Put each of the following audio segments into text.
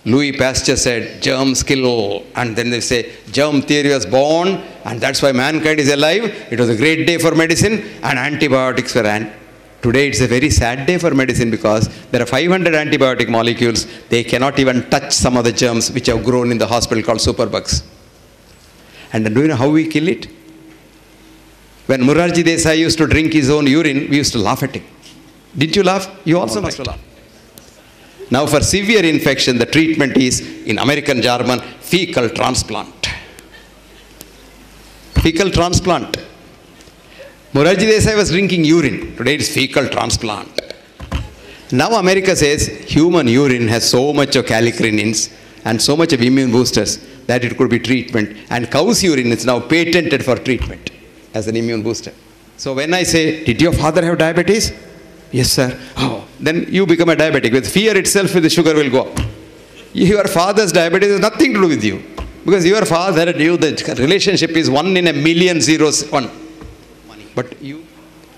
Louis Pasteur said, germs kill. And then they say, germ theory was born, and that's why mankind is alive. It was a great day for medicine, and antibiotics were Today it's a very sad day for medicine because there are 500 antibiotic molecules. They cannot even touch some of the germs which have grown in the hospital called superbugs. And do you know how we kill it? When Morarji Desai used to drink his own urine, we used to laugh at him. Didn't you laugh? You also must laugh. Now for severe infection, the treatment is, in American jargon, fecal transplant. Fecal transplant. Morarji Desai was drinking urine. Today it's fecal transplant. Now America says human urine has so much of callichrinins and so much of immune boosters that it could be treatment. And cow's urine is now patented for treatment as an immune booster. So when I say, did your father have diabetes? Yes, sir. Oh, then you become a diabetic. With fear itself, the sugar will go up. Your father's diabetes has nothing to do with you. Because your father knew the relationship is 1 in a million zeros, 1. But you,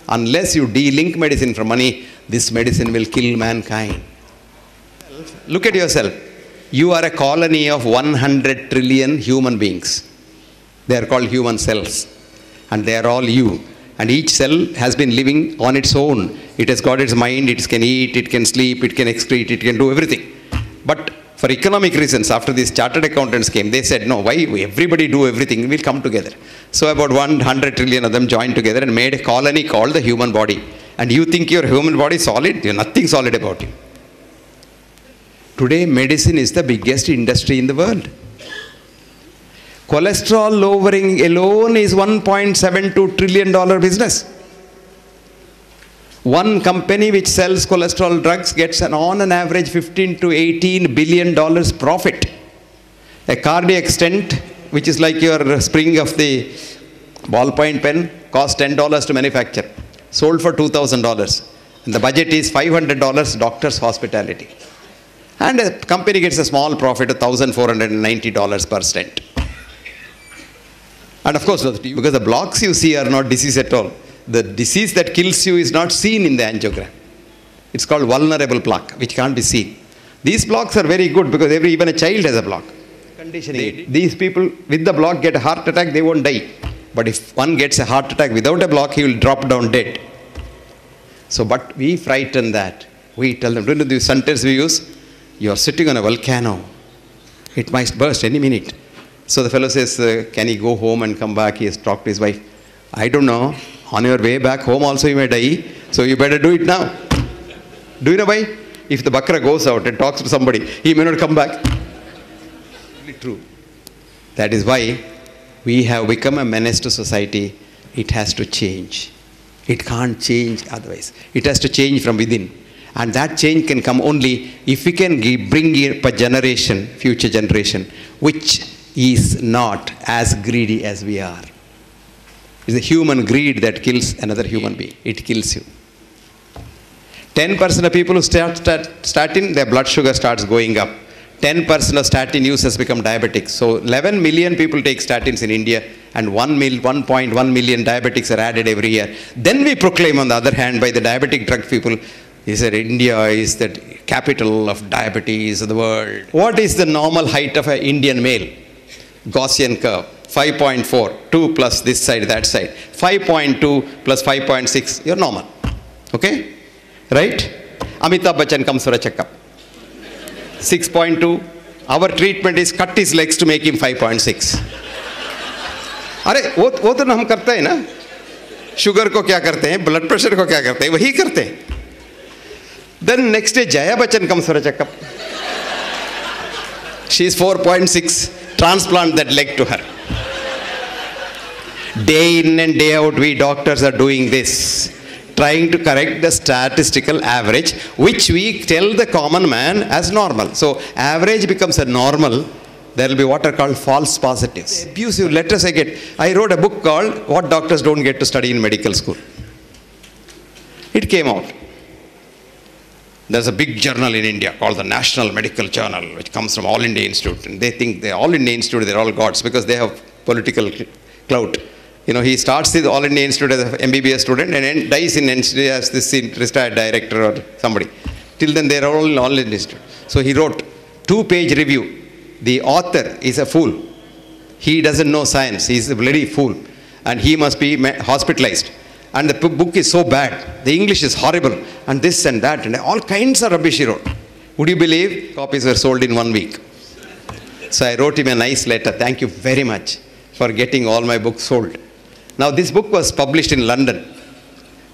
unless you de-link medicine from money, this medicine will kill mankind. Look at yourself. You are a colony of 100 trillion human beings. They are called human cells. And they are all you. And each cell has been living on its own. It has got its mind, it can eat, it can sleep, it can excrete, it can do everything. But for economic reasons, after these chartered accountants came, they said, no, why everybody do everything? We'll come together. So about 100 trillion of them joined together and made a colony called the human body. And you think your human body is solid? There's nothing solid about you. Today, medicine is the biggest industry in the world. Cholesterol lowering alone is $1.72 trillion business. One company which sells cholesterol drugs gets on an average $15 to $18 billion profit. A cardiac stent, which is like your spring of the ballpoint pen, costs $10 to manufacture. Sold for $2,000. And the budget is $500 doctor's hospitality. And a company gets a small profit of $1,490 per stent. And of course, because the blocks you see are not disease at all. The disease that kills you is not seen in the angiogram. It's called vulnerable plaque, which can't be seen. These blocks are very good because even a child has a block. Conditioning. These people with the block get a heart attack, they won't die. But if one gets a heart attack without a block, he will drop down dead. So, but we frighten that. We tell them, do you know the sentence we use? You are sitting on a volcano. It might burst any minute. So the fellow says, can he go home and come back? He has talked to his wife. I don't know. On your way back home also you may die. So you better do it now. Do you know why? If the Bakra goes out and talks to somebody, he may not come back. Really true. That is why we have become a menace to society. It has to change. It can't change otherwise. It has to change from within. And that change can come only if we can bring a generation, future generation, which is not as greedy as we are. It's the human greed that kills another human being. It kills you. 10% of people who start statin, their blood sugar starts going up. 10% of statin users become diabetics. So 11 million people take statins in India and 1.1 million diabetics are added every year. Then we proclaim on the other hand by the diabetic drug people, he said India is the capital of diabetes of the world. What is the normal height of an Indian male? Gaussian curve, 5.4, 2 plus this side, that side. 5.2 plus 5.6, you're normal. Okay? Right? Amitabh Bachchan comes for a checkup. 6.2. Our treatment is cut his legs to make him 5.6. अरे वो तो हम करते हैं ना. Sugar को क्या करते हैं, ब्लड प्रेशर को क्या करते हैं, वही करते हैं. Then next day Jaya Bachchan comes for a checkup. She is 4.6. Transplant that leg to her. Day in and day out, we doctors are doing this, trying to correct the statistical average, which we tell the common man as normal. So, average becomes a normal. There will be what are called false positives. Abusive letters I get. I wrote a book called What Doctors Don't Get to Study in Medical School. It came out. There's a big journal in India called the National Medical Journal, which comes from All India Institute. And they think they're All India Institute, they're all gods because they have political clout. You know, he starts his All India Institute as an MBBS student and then dies in institute as this retired director or somebody. Till then, they're all in All India Institute. So he wrote, 2-page review. The author is a fool. He doesn't know science. He's a bloody fool. And he must be hospitalized. And the book is so bad. The English is horrible. And this and that. And all kinds of rubbish he wrote. Would you believe copies were sold in 1 week? So I wrote him a nice letter. Thank you very much for getting all my books sold. Now this book was published in London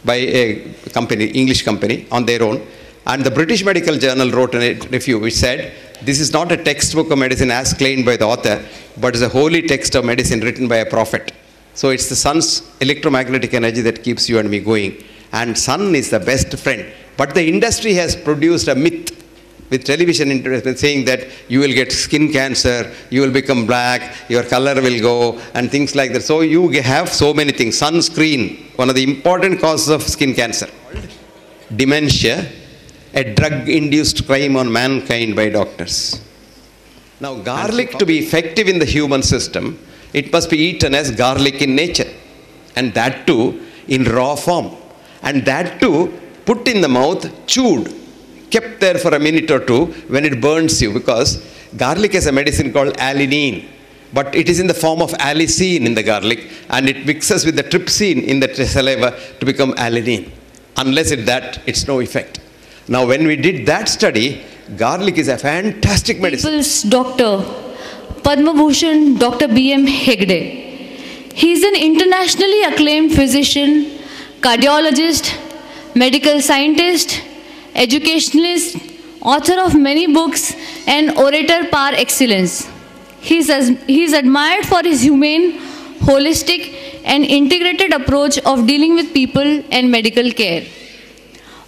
by a company, English company, on their own. And the British Medical Journal wrote a review which said, this is not a textbook of medicine as claimed by the author, but is a holy text of medicine written by a prophet. So it's the sun's electromagnetic energy that keeps you and me going. And sun is the best friend. But the industry has produced a myth with television interest saying that you will get skin cancer, you will become black, your color will go, and things like that. So you have so many things. Sunscreen, one of the important causes of skin cancer. Dementia, a drug-induced crime on mankind by doctors. Now, garlic to be effective in the human system, it must be eaten as garlic in nature. And that too, in raw form. And that too, put in the mouth, chewed, kept there for a minute or two when it burns you, because garlic has a medicine called alanine, but it is in the form of allicin in the garlic, and it mixes with the trypsin in the saliva to become alanine. Unless it's no effect. Now when we did that study, garlic is a fantastic medicine. People's doctor, Padma Bhushan Dr. B.M. Hegde. He is an internationally acclaimed physician, cardiologist, medical scientist, educationalist, author of many books, and orator par excellence. He is admired for his humane, holistic, and integrated approach of dealing with people and medical care.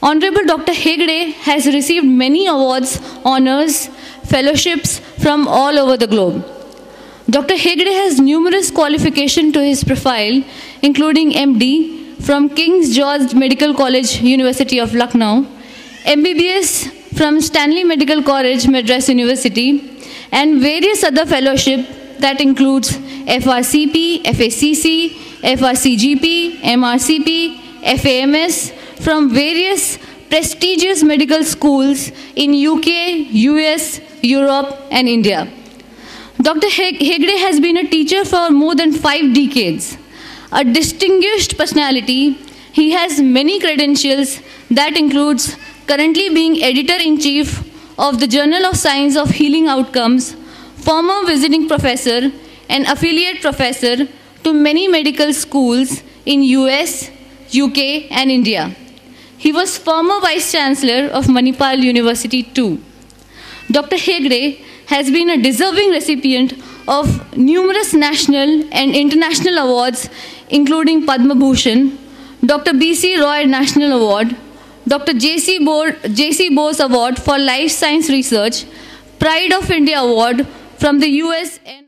Honorable Dr. Hegde has received many awards, honors, fellowships from all over the globe. Dr. Hegde has numerous qualifications to his profile, including MD from King's George Medical College, University of Lucknow, MBBS from Stanley Medical College, Madras University, and various other fellowships that includes FRCP, FACC, FRCGP, MRCP, FAMS from various prestigious medical schools in UK, US, Europe, and India. Dr. Hegde has been a teacher for more than 5 decades. A distinguished personality, he has many credentials that includes currently being Editor-in-Chief of the Journal of Science of Healing Outcomes, former visiting professor and affiliate professor to many medical schools in US, UK, and India. He was former Vice Chancellor of Manipal University too. Dr. Hegde has been a deserving recipient of numerous national and international awards, including Padma Bhushan, Dr. B.C. Roy National Award, Dr. J.C. Bose Award for Life Science Research, Pride of India Award from the US and